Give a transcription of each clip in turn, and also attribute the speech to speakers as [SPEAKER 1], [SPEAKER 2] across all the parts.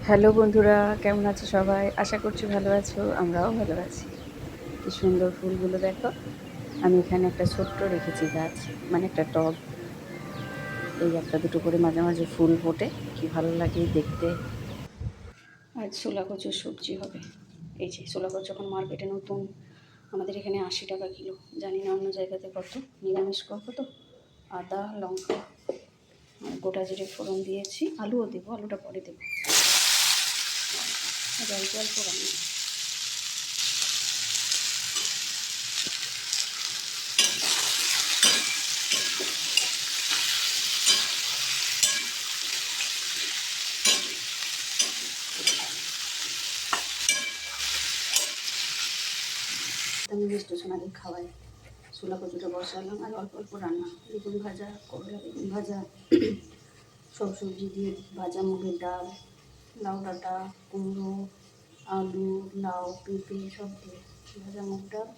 [SPEAKER 1] Hello বন্ধুরা, কেমন আছো সবাই? আশা করছি ভালো আছো। আমরাও ভালো আছি। কি সুন্দর ফুলগুলো দেখো। আমি এখানে একটা ছোট্ট রেখেছি গাছ, মানে একটা টব। এই একটা দুটো করে মাঝে মাঝে ফুল ফোটে, কি ভালো লাগে দেখতে। আজ ছোলা কচুর সবজি হবে। এই যে ছোলা কচু যখন মার্কেটে নতুন, আমাদের এখানে 80 টাকা কিলো। জানি না অন্য জায়গাতে কত। নিরামিষ করবো তো। আদা, লঙ্কা, গোটা জিরে ফোড়ন দিয়েছি। আলুও দেবো, আলুটা পরে দেবো। অল্প অল্প রান্না। আমি মিষ্টি সোনাকে খাওয়াই। ছোলা কচুটা বসালাম আর অল্প অল্প রান্না। বেগুন ভাজা, করলা বেগুন ভাজা, সব সবজি দিয়ে ভাজা, মুগের ডাল, লাউ ডাঁটা, কুমড়ো, আলু, লাউ, পেঁপে সব দিয়ে ভাজা মুগ ডাল।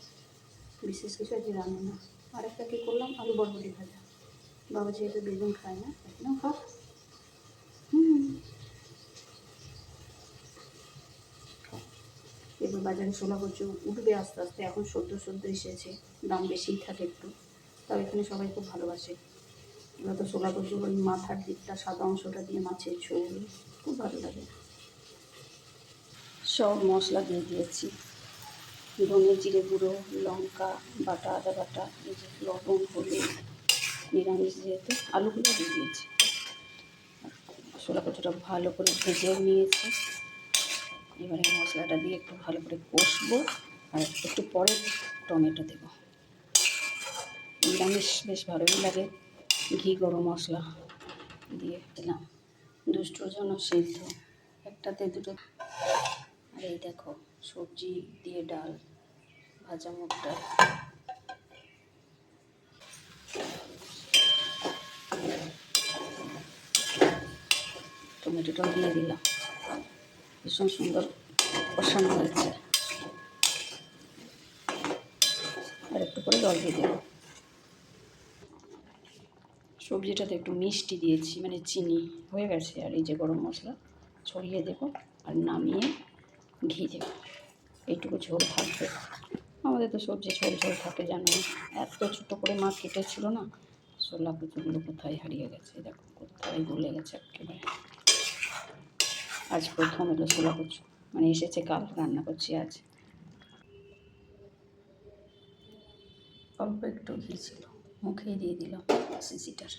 [SPEAKER 1] বিশেষ কিছু আজকে রান্না না। আরেকটা কী করলাম, আলু বরবটি ভাজা। বাবা যেহেতু বেগুন খায় না, এখনও খাও। এবার বাজারে ছোলা কচু উঠবে আস্তে আস্তে। এখন সদ্য সদ্য এসেছে, দাম বেশিই থাকে একটু। তাও এখানে সবাই খুব ভালোবাসে। এবার তো ছোলা কচুর ওই মাথার দিকটা, সাদা অংশটা দিয়ে মাছের ঝোল খুব ভালো লাগে। সব মশলা দিয়ে দিয়েছি। ধনে জিরে গুঁড়ো, লঙ্কা বাটা, আদা বাটা, এই যে লবণ, হলুদ, নিরামিষ যেহেতু আলুগুলো দিয়ে দিয়েছি। ছোলা কচুটা ভালো করে ভেজেও নিয়েছি। এবারে মশলাটা দিয়ে একটু ভালো করে কষবো, আর একটু পরে টমেটো দেবো। নিরামিষ বেশ ভালোই লাগে। ঘি গরম মশলা দিয়ে দিলাম। দুষ্টুর জন্য সিদ্ধ একটাতে দুটো। আর এই দেখো সবজি দিয়ে ডাল, ভাজা মুগ ডাল। টমেটোটাও দিয়ে দিলাম। ভীষণ সুন্দর কষানো হয়েছে। আর একটু করে জল দিয়ে দেবো। সবজিটাতে একটু মিষ্টি দিয়েছি, মানে চিনি হয়ে গেছে। আর এই যে গরম মশলা ছড়িয়ে দেবো আর নামিয়ে ঘি দেবো। এইটুকু ঝোল থাকবে। আমাদের তো সবজি ঝোল ঝোল থাকে, জানো না। এত ছোটো করে মা কেটেছিল না, ছোলা কচুগুলো কোথায় হারিয়ে গেছে, দেখো কোথায় গলে গেছে একেবারে। আজ প্রথম এলো ছোলা কচু, মানে এসেছে কাল, রান্না করছি আজ। অল্প একটু ঘি ছিল, মুখেই দিয়ে দিলাম সিসিটার।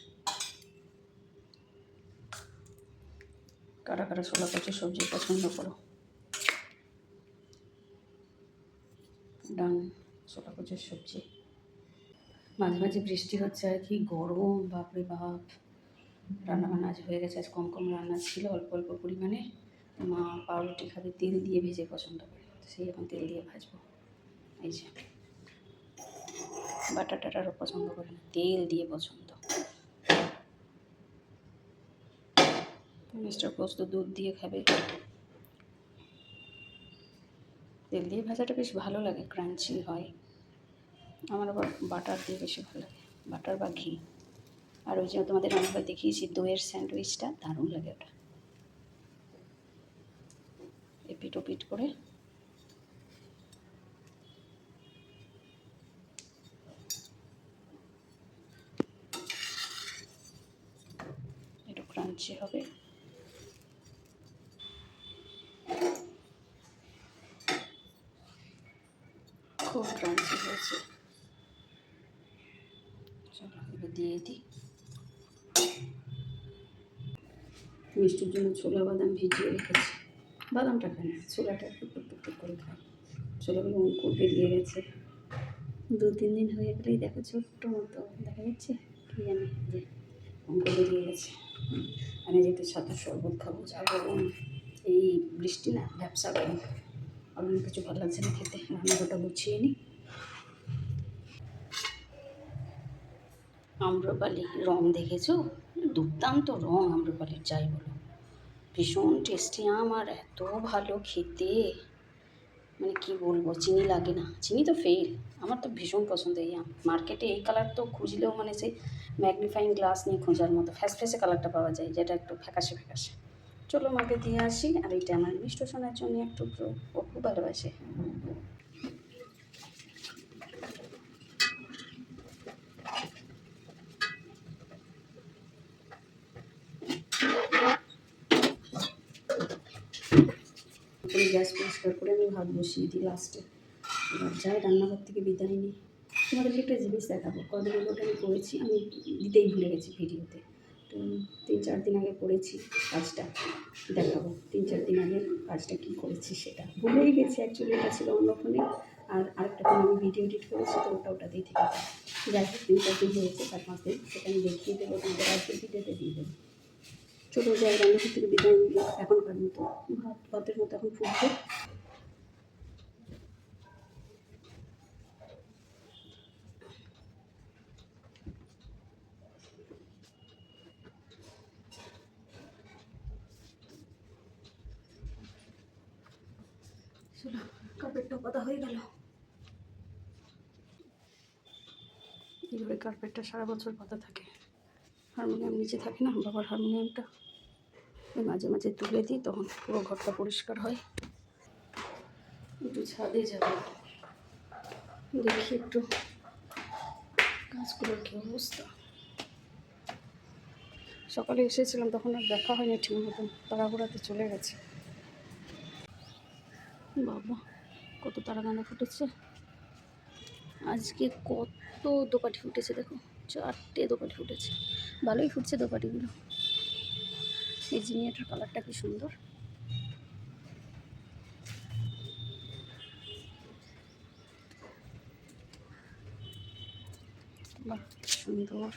[SPEAKER 1] কারা কারা ছোলা কচু সবজি পছন্দ করো? ডান, ছোলা কচুর সবজি। মাঝে মাঝে বৃষ্টি হচ্ছে আর কি গরম, বাপরে বাপ। রান্নাবান্না আজ হয়ে গেছে। আজ কম কম রান্না ছিল, অল্প অল্প পরিমাণে। মা পাউরুটি খাবে, তেল দিয়ে ভেজে পছন্দ করে, সেই এখন তেল দিয়ে ভাজবো। এই যে বাটার টাটারও পছন্দ করে না, তেল দিয়ে পছন্দ। মিস্টার পোস্ত দুধ দিয়ে খাবে। তেল দিয়ে ভাজাটা বেশ ভালো লাগে, ক্রাঞ্চি হয়। আমার আবার বাটার দিয়ে বেশি ভালো লাগে, বাটার বা ঘি। আর ওই যে তোমাদের অনেকবার দেখিয়েছি দইয়ের স্যান্ডউইচটা, দারুণ লাগে ওটা। এপিট ওপিট করে একটু ক্রাঞ্চি হবে। খুব ক্রাঞ্চি হয়েছে। চলো এবার দিয়ে দিই। মিষ্টির জন্য ছোলা বাদাম ভিজিয়ে রেখেছি। বাদামটা খায় না, ছোলাটা একটু টুকটুক করে খায়। ছোলাগুলো অঙ্কুর বেরিয়ে গেছে। 2-3 দিন হয়ে গেলেই দেখো ছোট্ট মতো দেখা যাচ্ছে, কী জানি যে অঙ্কুর বেরিয়ে গেছে। আমি যেহেতু সাথে শরবত খাবো, যা গরম, এই বৃষ্টি না, ব্যবসা গরম। আর অন্য কিছু ভালো লাগছে না খেতে। রান্নাটা গুছিয়ে নিই। আম্রপালি রং দেখেছো? দুর্দান্ত রং আম্রপালির, যাই বলো। ভীষণ টেস্টি আম, আর এত ভালো খেতে, মানে কি বলবো, চিনি লাগে না। চিনি তো ফেল। আমার তো ভীষণ পছন্দ এই আম। মার্কেটে এই কালার তো খুঁজলেও সেই ম্যাগনিফাইং গ্লাস নিয়ে খোঁজার মতো ফ্যাসফ্যাসে কালারটা পাওয়া যায়, যেটা একটু ফ্যাকাশে ফ্যাকাশে। চলো মাকে দিয়ে আসি। আর এইটা আমার মিষ্ট শোনার জন্য একটু ও খুব ভালোবাসে। গ্যাস পরিষ্কার করে আমি ভাত বসিয়ে দিই লাস্টে। এবার যাই রান্নাঘর থেকে বিদায় নিই। তোমাদেরকে একটা জিনিস দেখাবো। কদিন আগে ওটা আমি করেছি, আমি দিতেই ভুলে গেছি ভিডিওতে। তো 3-4 দিন আগে করেছি কাজটা, দেখাবো 3-4 দিন আগে কাজটা কী করেছি সেটা ভুলেই গেছি। অ্যাকচুয়ালি এটা ছিল অন্য ফোনে, আর আরেকটা ফোনে আমি ভিডিও এডিট করেছি, তো ওটাতেই থেকে যায়। যাই হোক 3-4 দিন হয়েছে, 4-5 দিন, সেটা আমি দেখিয়ে দেবো তোমাদের, আজকে ভিডিওতে দিয়ে দেবো। ছোটো যাই রান্নাঘর থেকে বিদায় নিয়ে এখনকার মতো ভাতের মতো এখন ফুটবে। কার্পেটটা পাতা হয়ে গেল। এইভাবে কার্পেটটা সারা বছর পাতা থাকে। হারমোনিয়াম নিচে থাকে না বাবার হারমোনিয়ামটা, মাঝে মাঝে তুলে দিই, তখন পুরো ঘরটা পরিষ্কার হয়। একটু ছাদে যাবো, দেখি একটু গাছগুলোর কী অবস্থা। সকালে এসেছিলাম, তখন আর দেখা হয়নি ঠিক মতন, তাড়াহুড়াতে চলে গেছে। বাবা কত তারাগাঁদা ফুটেছে আজকে, কত দোপাটি ফুটেছে দেখো, 4টে দোপাটি ফুটেছে। ভালোই ফুটছে দোপাটিগুলো। এই জিনিয়াটার কালারটা কি সুন্দর। বাহ সুন্দর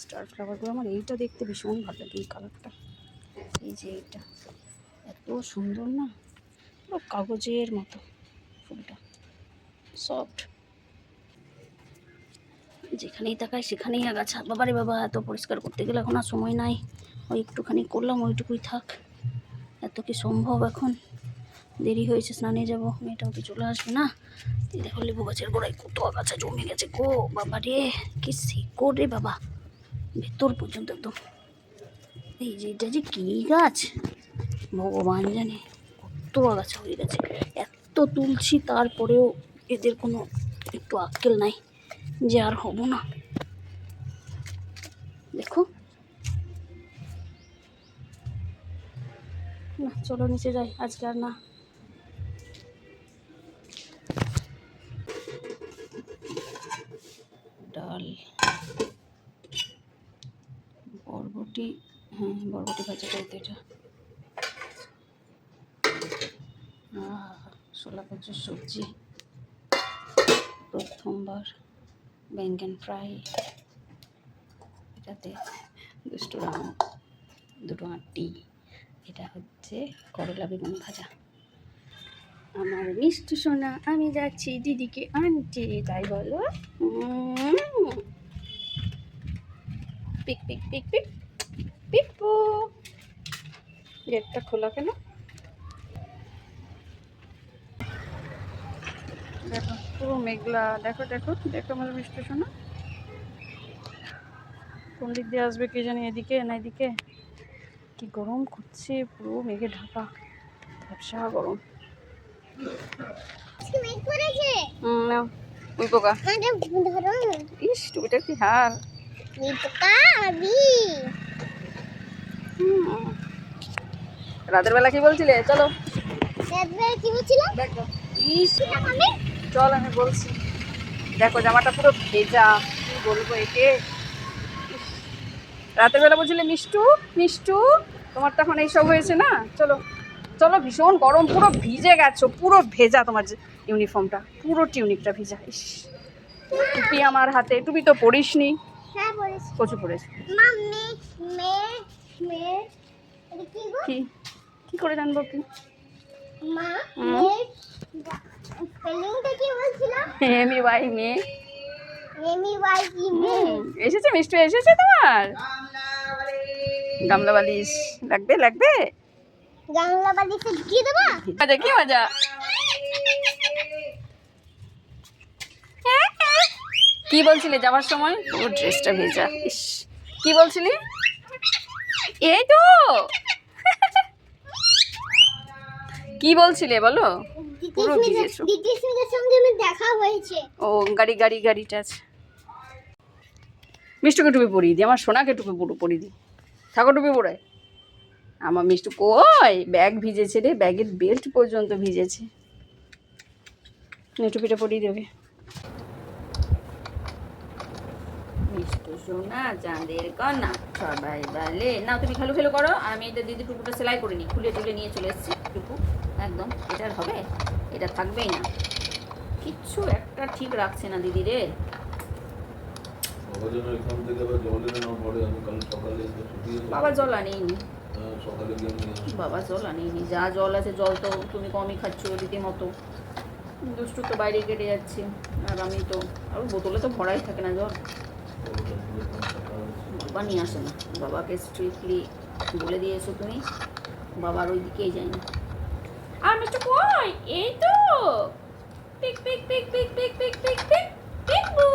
[SPEAKER 1] স্টার ফ্লাওয়ারগুলো। আমার এইটা দেখতে ভীষণ ভালো লাগে, এই কালারটা। এই যে এইটা এত সুন্দর না, পুরো কাগজের মতো ফুলটা, সফট। যেখানেই তাকায় সেখানেই আগাছা। বাবারে বাবা, এত পরিষ্কার করতে গেলে এখন আর সময় নাই। ওই একটুখানি করলাম, ওইটুকুই থাক। এত কি সম্ভব এখন? দেরি হয়েছে, স্নানে যাবো, মেয়েটাও তো চলে আসবে না। দেখো লেবু গাছের গোড়ায় কত আগাছা জমে গেছে গো বাবা রে, কি শিকড় রে বাবা, ভেতর পর্যন্ত একদম। এই যে এটা যে কি গাছ ভগবান জানে, কত আগাছা হয়ে গেছে। এত তুলছি তারপরেও এদের কোনো একটু আক্কেল নাই যে আর হব না। দেখো না, চলো নিচে যাই, আজকে আর না। ডাল, বরবটি, হ্যাঁ বরবটি ভাজা করতে, এটা ছোলা কচুর সবজি, প্রথমবার বেঙ্গন ফ্রাই, এটাতে দুটো রাম, দুটো আটি, এটা হচ্ছে করলা বেগুন ভাজা। আমার মিষ্টি সোনা, আমি যাচ্ছি দিদিকে আনতে, তাই বলো। পিক পিক পিক পিক পিকপু, গেটটা খোলা কেন? দেখো পুরো মেঘলা, দেখো দেখো দেখো আমার মিষ্টি সোনা। কোন দিক দিয়ে আসবে কে জানি, এদিকে না এদিকে। কি গরম করছে, পুরো মেঘে ঢাকা, ব্যবসা গরম। ইস টুপিটা কি হার, রাতের বেলা কি বলছিলে? চলো কি বলছিলাম, দেখো চল আমি বলছি। দেখো জামাটা পুরো ভেজা, কি বলবো একে। রাতের বেলা বলছিলে মিষ্টু মিষ্টু, তোমার তখন এইসব হয়েছে না। চলো চলো, ভীষণ গরম, পুরো ভিজে গেছো, পুরো ভেজা তোমার ইউনিফর্মটা, পুরো টিউনিকটা ভিজা। ইস টুপি আমার হাতে, টুপি তো পরিস নি। কচু পড়েছে। কি কি করে জানবো কি? এসেছে মিষ্টি, এসেছে তোমার গামলা বালিশ। লাগবে লাগবে গামলা বালিশে ঢুকিয়ে দেবো। মজা, কি মজা। কি বলছিলে যাওয়ার সময়? ও ড্রেসটা ভেজা। ইস কি বলছিলি? এই তো কি বলছিলে বলো? পুরো ভিজেছো।
[SPEAKER 2] দিদির সঙ্গে আমার দেখা হয়েছে।
[SPEAKER 1] ও গাড়িটা আছে। মিষ্টুকে টুপি পরিয়ে দিই, আমার সোনাকে টুপি পরিয়ে দিই। থাকো টুপি পরে। আমার মিষ্টু কই ব্যাগ ভিজেছে রে, ব্যাগের বেল্ট পর্যন্ত ভিজেছে। টুপিটা পরিয়ে দেবে। মিষ্টু সোনা চাঁদের কন্যা সবাই বলে। না তুমি খেলো খেলো করো, আমি এটা দিদি টুকুটা সেলাই করে নিই। খুলে টুলে নিয়ে চলে এসেছি টুকু একদম। এটার হবে, এটা থাকবেই না, কিচ্ছু একটা ঠিক রাখছে না দিদি রে। বাবা জল আনেইনি, বাবা জল আনেইনি। যা জল আছে জল তো তুমি কমই খাচ্ছ রীতিমতো। দুষ্টু তো বাইরে কেটে যাচ্ছে, আর আমি তো আর বোতলে তো ভরাই থাকে না জল। বাবা নিয়ে আসে না, বাবাকে স্ট্রিক্টলি বলে দিয়েছো তুমি, বাবার ওই দিকেই যাই না। আর মিস্টার কই? এই তো peek pick pick pick pick pick pick pick pick boo.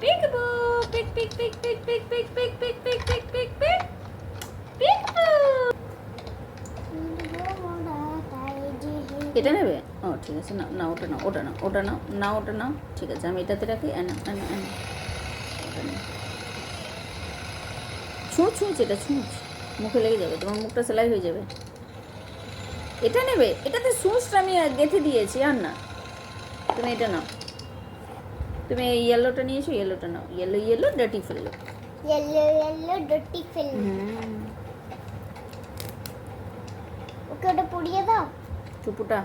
[SPEAKER 1] Peekaboo, pick, pick, pick, pick, pick, pick, pick, pick, pick, pick, pick, pick, peekaboo. এটা নেবে? ও ঠিক আছে, না না ওটা না, ওটা না, ওটা না, না ওটা না, ঠিক আছে আমি এটাতে রাখি। ছুঁচ, এটা ছুঁচ, মুখে লেগে যাবে, তোমার মুখটা সেলাই হয়ে যাবে। এটা নেবে? এটাতে ছুঁচটা আমি গেঁথে দিয়েছি, আর না তুমি এটা নাও। তুমি এই ইয়েলোটা নিয়েছো, ইয়েলোটা নাও। ইয়েলো ডার্টি ফেললো,
[SPEAKER 2] ইয়েলো ডার্টি ফেললো। ওকে ওটা পরিয়ে দাও
[SPEAKER 1] টুপুটা।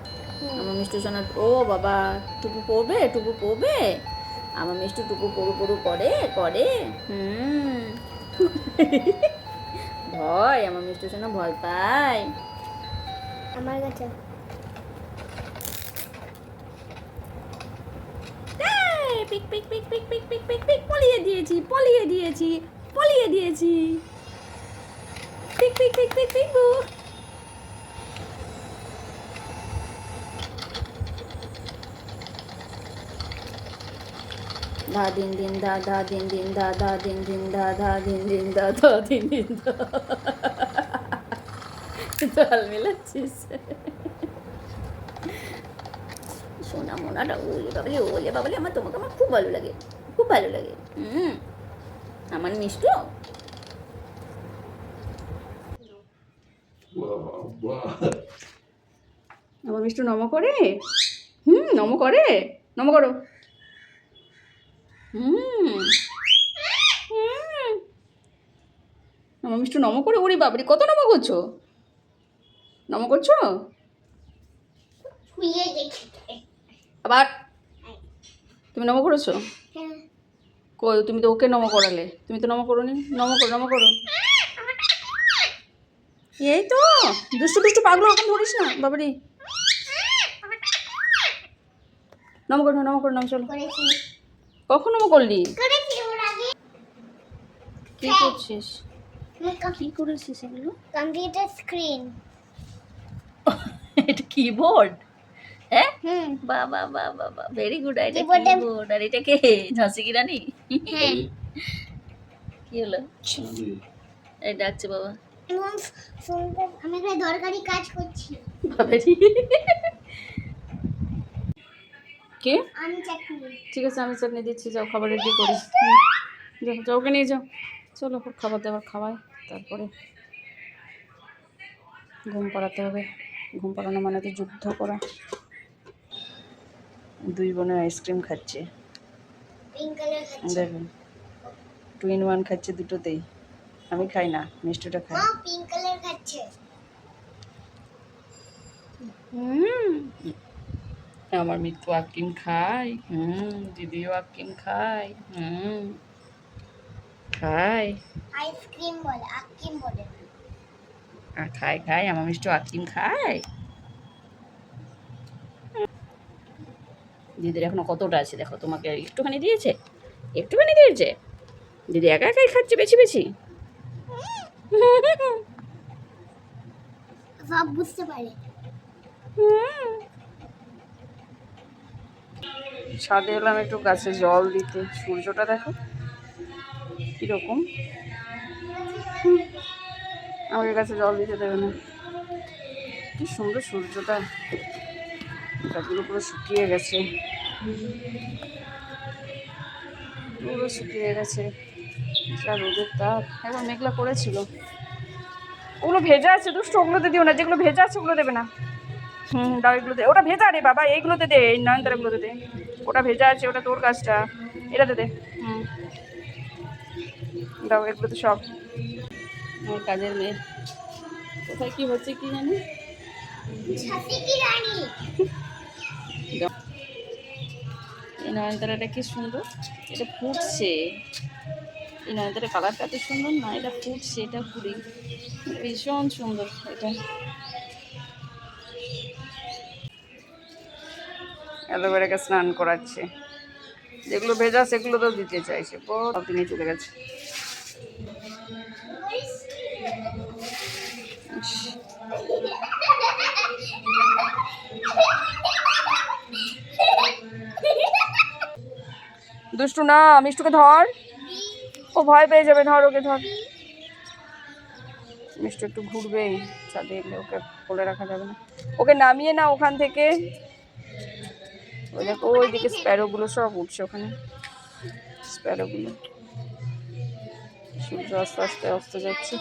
[SPEAKER 1] আমার মিষ্টু সোনা, ও বাবা টুপু পরবে। আমার মিষ্টু টুপু পরু করে ভয়, আমার মিষ্টু সোনা ভয় পায়
[SPEAKER 2] আমার কাছে।
[SPEAKER 1] পিক pick pick pick pick pick pick পিক, পলিয়ে দিয়েছি পিক পিক পিক পিক পিক বু। ধা দিন দিন ধা ধা দিন দিন ধা ধা দিন দিন ধা ধা দিন দিন ধা ধা দিন দিন ধা। তাল মেলাচ্ছিস সোনা মোনাটা। ওলে বাবলে আমার তোমাকে আমার খুব ভালো লাগে, খুব ভালো লাগে। আমার মিষ্টু আমার মিষ্টু নম করে। নম করে, নম করো। আমার মিষ্টু নম করে। ওরে বাবরে কত নম করছো, নম করছো আবার। তুমি নম করেছো? কই তুমি তো ওকে নম করালে, তুমি তো নম করোনি। নম করো। এই তো দুষ্টু পাগলো এখন ধরিস না বাবারি। নম করো নাম চলো। কখন নম করলি? কি করছিস? কি করেছিস এগুলো?
[SPEAKER 2] Computer screen.
[SPEAKER 1] এটা কিবোর্ড? হ্যাঁ বাবা ভেরি গুড। এটা কিবোর্ড। আর এটা কে? ঝাঁসি কি রানী? কি হলো? এই ডাকছে বাবা।
[SPEAKER 2] আমি এখানে দরকারি কাজ করছি।
[SPEAKER 1] বাবারি কে?
[SPEAKER 2] আমি চাটনি।
[SPEAKER 1] ঠিক আছে আমি চাটনি দিচ্ছি, যাও খাবার রেডি করিস। যাও ওকে নিয়ে যাও, চলো খাবার দাবার খাওয়াই, তারপরে ঘুম পাড়াতে হবে। ঘুম পাড়ানো মানে তো যুদ্ধ করা। দুই বোনে আইসক্রিম খাচ্ছে, দেখুন 2 in 1 খাচ্ছে দুটোতেই। আমি খাই না, মিষ্টুটা খাই।
[SPEAKER 2] পিঙ্ক কালার খাচ্ছে।
[SPEAKER 1] আমার মিত্তু আকিম খায়, দিদিও আকিম খায়, খায়
[SPEAKER 2] আইসক্রিম বলে, আকিম বলে।
[SPEAKER 1] খায় আমার মিষ্টু আকিম খায়। দিদির এখনো কতটা আছে দেখো, তোমাকে একটুখানি দিয়েছে। দিদি একাই খাচ্ছে বেশি।
[SPEAKER 2] সব বুঝতে পারে।
[SPEAKER 1] ছাদে এলাম একটু গাছে জল দিতে। সূর্যটা দেখো কিরকম, আমাকে গাছে জল দিতে দেবে না। কি সুন্দর সূর্যটা, গাছগুলো পুরো শুকিয়ে গেছে, পুরো শুকিয়ে গেছে, যা রোদের তাপ। একবার মেঘলা করেছিল। ওগুলো ভেজা আছে দুষ্ট, ওগুলোতে দিও না, যেগুলো ভেজা আছে ওগুলো দেবে না। দাও এগুলো দে, ওটা ভেজা রে বাবা, এইগুলোতে দে, এই নয়নতারাগুলোতে দে। ওটা ভেজা আছে, ওটা তোর গাছটা, এটাতে দে। দাও এগুলোতে সব। আমার কাজের মেয়ে কোথায় কি হচ্ছে কি জানি।
[SPEAKER 2] ঝাঁসি কি রানী।
[SPEAKER 1] এই নয়নতারাটা কি সুন্দর, এটা ফুটছে। এই নয়নতারা কালারটা এত সুন্দর না, এটা ফুটছে, এটা ফুরি ভীষণ সুন্দর। এটা অ্যালোভেরাকে স্নান করাচ্ছে, যেগুলো ভেজা সেগুলো তো দিতে চাইছে, সব দিনে চলে গেছে। ইস, দুষ্টু না, মিষ্টুকে ধর, ও ভয় পেয়ে যাবে, ধর ওকে ধর। মিষ্টু একটু ঘুরবে ছাদে এলে, ওকে কোলে রাখা যাবে না, ওকে নামিয়ে না ওখান থেকে। ওই দেখো ওইদিকে স্প্যারোগুলো সব উঠছে ওখানে, স্প্যারোগুলো। সূর্য আস্তে আস্তে অস্ত যাচ্ছে।